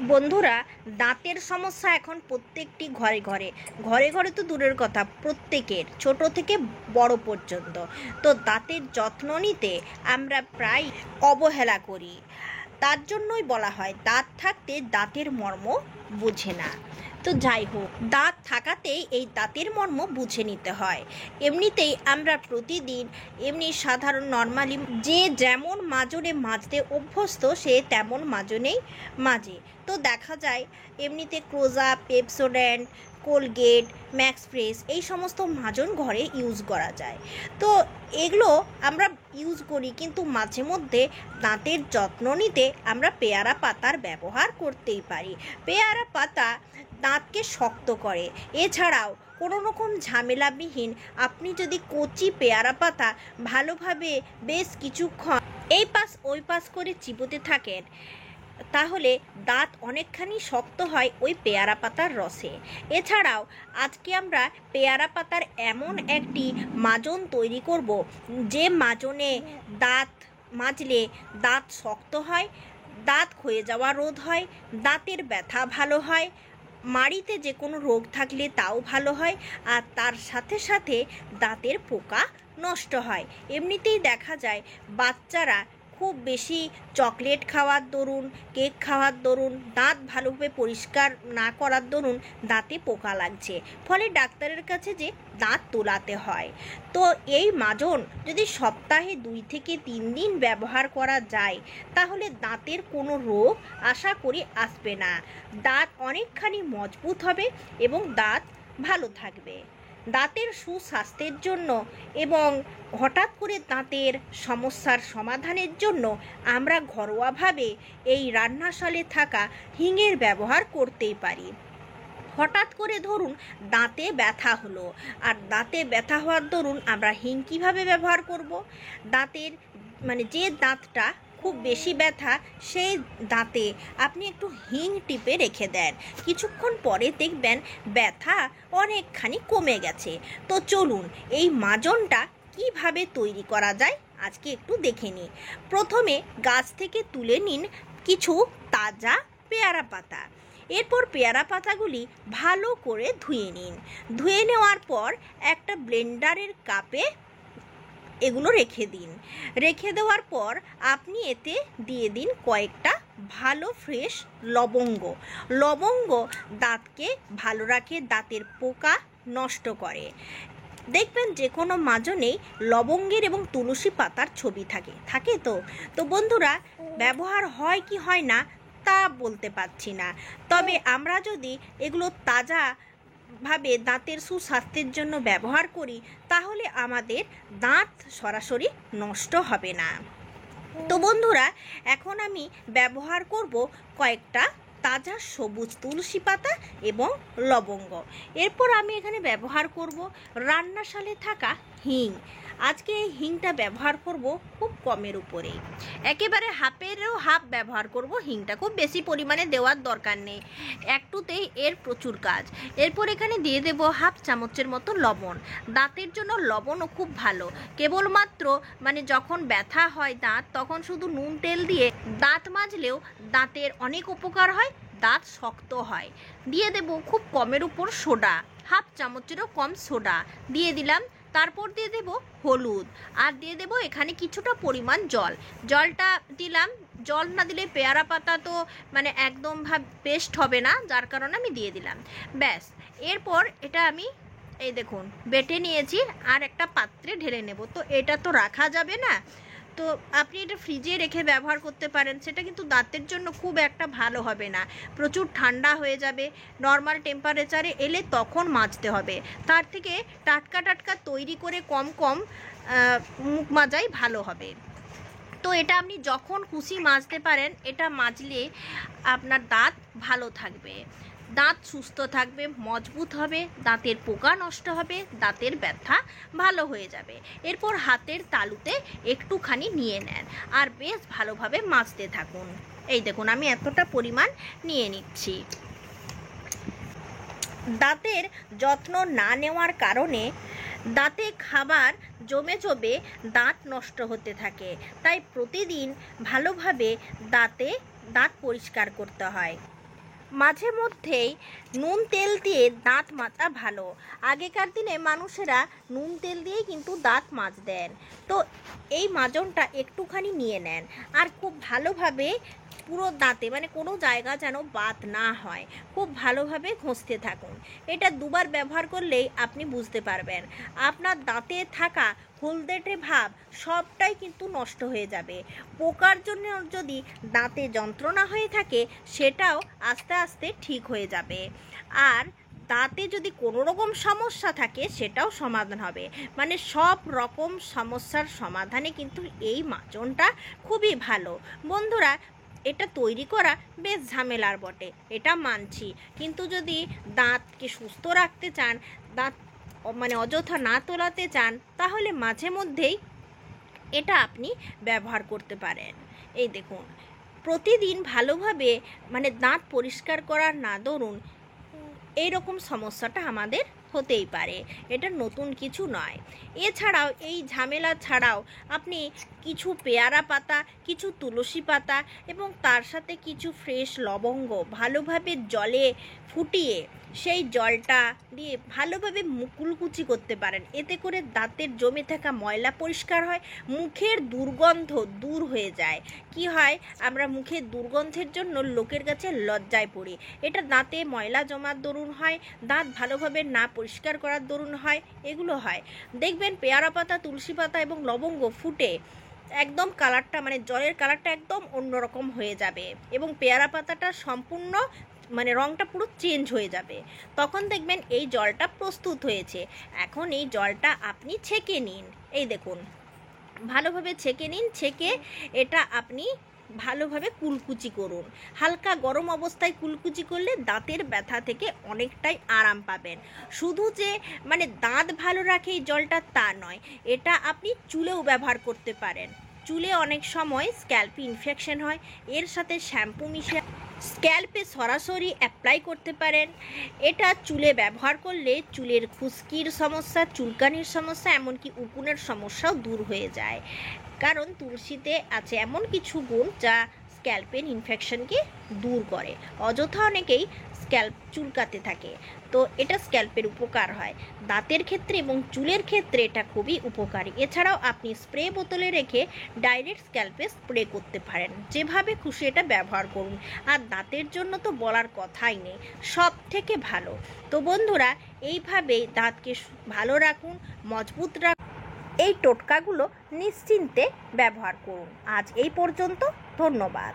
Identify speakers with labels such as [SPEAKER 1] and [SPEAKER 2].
[SPEAKER 1] বন্ধুরা, দাঁতের সমস্যা এখন প্রত্যেকটি ঘরে ঘরে ঘরে ঘরে তো দূরের কথা, প্রত্যেকের ছোট থেকে বড় পর্যন্ত। তো দাঁতের যত্ন নিতে আমরা প্রায় অবহেলা করি। তার জন্যই বলা হয় দাঁত থাকতে দাঁতের মর্ম বুঝে না। তো যাই হোক, দাঁত থাকাতেই এই দাঁতের মর্ম বুঝে নিতে হয়। এমনিতেই আমরা প্রতিদিন এমনি সাধারণ নর্মালি যে যেমন মাজনে মাজতে অভ্যস্ত সে তেমন মাজনেই মাজে। তো দেখা যায় এমনিতে Closeup, Pepsodent, Colgate, max fresh এই সমস্ত মাজন ঘরে ইউজ করা যায়। তো এগুলো আমরা ইউজ করি, কিন্তু মাঝে মধ্যে দাঁতের যত্ন নিতে আমরা পেয়ারা পাতার ব্যবহার করতেই পারি। পেয়ারা পাতা দাঁতকে শক্ত করে। এছাড়াও কোনো রকম ঝামেলাবিহীন আপনি যদি কচি পেয়ারা পাতা ভালোভাবে বেশ কিছুক্ষণ এই পাশ ওই পাশ করে চিবোতে থাকেন, তাহলে দাঁত অনেকখানি শক্ত হয় ওই পেয়ারা পাতার রসে। এছাড়াও আজকে আমরা পেয়ারা পাতার এমন একটি মাজন তৈরি করব, যে মাজনে দাঁত মাজলে দাঁত শক্ত হয়, দাঁত ক্ষয়ে যাওয়া রোধ হয়, দাঁতের ব্যথা ভালো হয়, মাড়িতে যে কোনো রোগ থাকলে তাও ভালো হয়, আর তার সাথে সাথে দাঁতের পোকা নষ্ট হয়। এমনিতেই দেখা যায় বাচ্চারা খুব বেশি চকলেট খাওয়ার দরুন, কেক খাওয়ার দরুন, দাঁত ভালোভাবে পরিষ্কার না করার দরুন দাঁতে পোকা লাগছে, ফলে ডাক্তারের কাছে যে দাঁত তোলাতে হয়। তো এই মাজন যদি সপ্তাহে 2 থেকে 3 দিন ব্যবহার করা যায়, তাহলে দাঁতের কোনো রোগ আশা করি আসবে না। দাঁত অনেকখানি মজবুত হবে এবং দাঁত ভালো থাকবে। দাঁতের সুস্বাস্থ্যের জন্য এবং হঠাৎ করে দাঁতের সমস্যার সমাধানের জন্য আমরা ঘরোয়াভাবে এই রান্নাশালে থাকা হিঙের ব্যবহার করতেই পারি। হঠাৎ করে ধরুন দাঁতে ব্যথা হলো, আর দাঁতে ব্যথা হওয়ার দরুন আমরা হিং কীভাবে ব্যবহার করব? দাঁতের যে দাঁতটা খুব বেশি ব্যথা, সেই দাঁতে আপনি একটু হিং টিপে রেখে দেন, কিছুক্ষণ পরে দেখবেন ব্যথা অনেকখানি কমে গেছে। তো চলুন এই মাজনটা কিভাবে তৈরি করা যায় আজকে একটু দেখে নিই। প্রথমে গাছ থেকে তুলে নিন কিছু তাজা পেয়ারা পাতা। এরপর পেয়ারা পাতাগুলি ভালো করে ধুয়ে নিন। ধুয়ে নেওয়ার পর একটা ব্লেন্ডারের কাপে এগুলো রেখে দিন। রেখে দেওয়ার পর আপনি এতে দিয়ে দিন কয়েকটা ভালো ফ্রেশ লবঙ্গ। লবঙ্গ দাঁতকে ভালো রাখে, দাঁতের পোকা নষ্ট করে। দেখবেন যে কোনো মাজনেই লবঙ্গের এবং তুলসী পাতার ছবি থাকে তো বন্ধুরা, ব্যবহার হয় কি হয় না তা বলতে পারছি না, তবে আমরা যদি এগুলো তাজা ভাবে দাঁতের সুস্বাস্থ্যের জন্য ব্যবহার করি, তাহলে আমাদের দাঁত সরাসরি নষ্ট হবে না। তো বন্ধুরা, এখন আমি ব্যবহার করব কয়েকটা তাজা সবুজ তুলসী পাতা এবং লবঙ্গ। এরপর আমি এখানে ব্যবহার করব রান্নাশালে থাকা হিং। আজকে এই হিংটা ব্যবহার করব খুব কমের উপরেই, একেবারে হাফেরও হাফ ব্যবহার করব হিংটা, খুব বেশি পরিমাণে দেওয়ার দরকার নেই, একটুতেই এর প্রচুর কাজ। এরপর এখানে দিয়ে দেব হাফ চামচের মতো লবণ। দাঁতের জন্য লবণও খুব ভালো। কেবলমাত্র যখন ব্যথা হয় দাঁত, তখন শুধু নুন তেল দিয়ে দাঁত মাজলেও দাঁতের অনেক উপকার হয়, দাঁত শক্ত হয়। দিয়ে দেব খুব কমের উপর সোডা, হাফ চামচেরও কম সোডা দিয়ে দিলাম। তারপর দিয়ে দেব হলুদ, আর দিয়ে দেব এখানে কিছুটা পরিমাণ জল। জলটা দিলাম, জল না দিলে পেয়ারা পাতা তো একদম পেস্ট হবে না, যার কারণে আমি দিয়ে দিলাম। ব্যাস, এরপর এটা আমি এই দেখুন বেটে নিয়েছি, আর একটা পাত্রে ঢেলে নেব। তো এটা তো রাখা যাবে না, তো আপনি এটা ফ্রিজে রেখে ব্যবহার করতে পারেন, সেটা কিন্তু দাঁতের জন্য খুব একটা ভালো হবে না, প্রচুর ঠান্ডা হয়ে যাবে। নর্মাল টেম্পারেচারে এলে তখন মাজতে হবে, তার থেকে টাটকা টাটকা তৈরি করে কম কম মুখ মাজাই ভালো হবে। তো এটা আপনি যখন খুশি মাজতে পারেন, এটা মাজলে আপনার দাঁত ভালো থাকবে, দাঁত সুস্থ থাকবে, মজবুত হবে, দাঁতের পোকা নষ্ট হবে, দাঁতের ব্যথা ভালো হয়ে যাবে। এরপর হাতের তালুতে একটুখানি নিয়ে নেন আর বেশ ভালোভাবে মাজতে থাকুন। এই দেখুন আমি এতটা পরিমাণ নিয়ে নিচ্ছি। দাঁতের যত্ন না নেওয়ার কারণে দাঁতে খাবার জমে জমে দাঁত নষ্ট হতে থাকে, তাই প্রতিদিন ভালোভাবে দাঁত পরিষ্কার করতে হয়। মাঝে মধ্যেই নুন তেল দিয়ে দাঁত মাজা ভালো। আগেকার দিনে মানুষেরা নুন তেল দিয়েই কিন্তু দাঁত মাজতেন। তো এই মাজনটা একটুখানি নিয়ে নেন আর খুব ভালোভাবে পুরো দাঁতে মানে কোনো জায়গা যেন বাদ না হয়, খুব ভালোভাবে ঘষতে থাকুন। এটা দুবার ব্যবহার করলেই আপনি বুঝতে পারবেন আপনার দাঁতে থাকা হলদেটে ভাব সবটাই কিন্তু নষ্ট হয়ে যাবে। পোকার জন্য যদি দাঁতে যন্ত্রণা হয়ে থাকে সেটাও আস্তে আস্তে ঠিক হয়ে যাবে। আর দাঁতে যদি কোনো রকম সমস্যা থাকে সেটাও সমাধান হবে। মানে সব রকম সমস্যার সমাধানে কিন্তু এই মাজনটা খুবই ভালো। বন্ধুরা, এটা তৈরি করা বেশ ঝামেলার বটে, এটা মানছি, কিন্তু যদি দাঁতকে সুস্থ রাখতে চান, দাঁত মানে অযথা না তোলাতে চান, তাহলে মাঝে মধ্যেই এটা আপনি ব্যবহার করতে পারেন। এই দেখুন, প্রতিদিন ভালোভাবে মানে দাঁত পরিষ্কার করার না দরুন এইরকম সমস্যাটা আমাদের হতেই পারে, এটা নতুন কিছু নয়। এছাড়াও এই ঝামেলা ছাড়াও আপনি কিছু পেয়ারা পাতা, কিছু তুলসী পাতা এবং তার সাথে কিছু ফ্রেশ লবঙ্গ ভালোভাবে জলে ফুটিয়ে সেই জলটা দিয়ে ভালোভাবে কুলকুচি করতে পারেন। এতে করে দাঁতের জমে থাকা ময়লা পরিষ্কার হয়, মুখের দুর্গন্ধ দূর হয়ে যায়। কি হয়, আমরা মুখের দুর্গন্ধের জন্য লোকের কাছে লজ্জায় পড়ি, এটা দাঁতে ময়লা জমার দরুন হয়, দাঁত ভালোভাবে না পরিষ্কার করার দরুন হয়, এগুলো হয়। দেখবেন পেয়ারা পাতা, তুলসী পাতা এবং লবঙ্গ ফুটে একদম কালারটা মানে জলের কালারটা একদম অন্যরকম হয়ে যাবে এবং পেয়ারা পাতাটা সম্পূর্ণ মানে রঙটা পুরো চেঞ্জ হয়ে যাবে। তখন দেখবেন এই জলটা প্রস্তুত হয়েছে। এখন এই জলটা আপনি ছেঁকে নিন। এই দেখুন, ভালোভাবে ছেঁকে নিন। ছেঁকে এটা আপনি ভালোভাবে কুলকুচি করুন। হালকা গরম অবস্থায় কুলকুচি করলে দাঁতের ব্যথা থেকে অনেকটাই আরাম পাবেন। শুধু যে মানে দাঁত ভালো রাখে এই জলটা তা নয়, এটা আপনি চুলেও ব্যবহার করতে পারেন। চুলে অনেক সময় স্ক্যাল্পে ইনফেকশন হয়, এর সাথে শ্যাম্পু মিশিয়ে স্ক্যাল্পে সরাসরি অ্যাপ্লাই করতে পারেন। এটা চুলে ব্যবহার করলে চুলের খুশকির সমস্যা, চুলকানির সমস্যা, এমনকি উকুনের সমস্যাও দূর হয়ে যায়। কারণ তুলসীতে আছে এমন কিছু গুণ যা স্ক্যাল্পের ইনফেকশনকে দূর করে। অযথা অনেকেই স্ক্যাল্প চুলকাতে থাকে, তো এটা স্ক্যাল্পের উপকার হয়। দাঁতের ক্ষেত্রে এবং চুলের ক্ষেত্রে এটা খুবই উপকারী। এছাড়াও আপনি স্প্রে বোতলে রেখে ডাইরেক্ট স্ক্যাল্পে স্প্রে করতে পারেন। যেভাবে খুশি এটা ব্যবহার করুন। আর দাঁতের জন্য তো বলার কথাই নেই, সব থেকে ভালো। তো বন্ধুরা, এইভাবেই দাঁতকে ভালো রাখুন, মজবুত রাখুন। এই টোটকাগুলো নিশ্চিন্তে ব্যবহার করুন। আজ এই পর্যন্ত, ধন্যবাদ।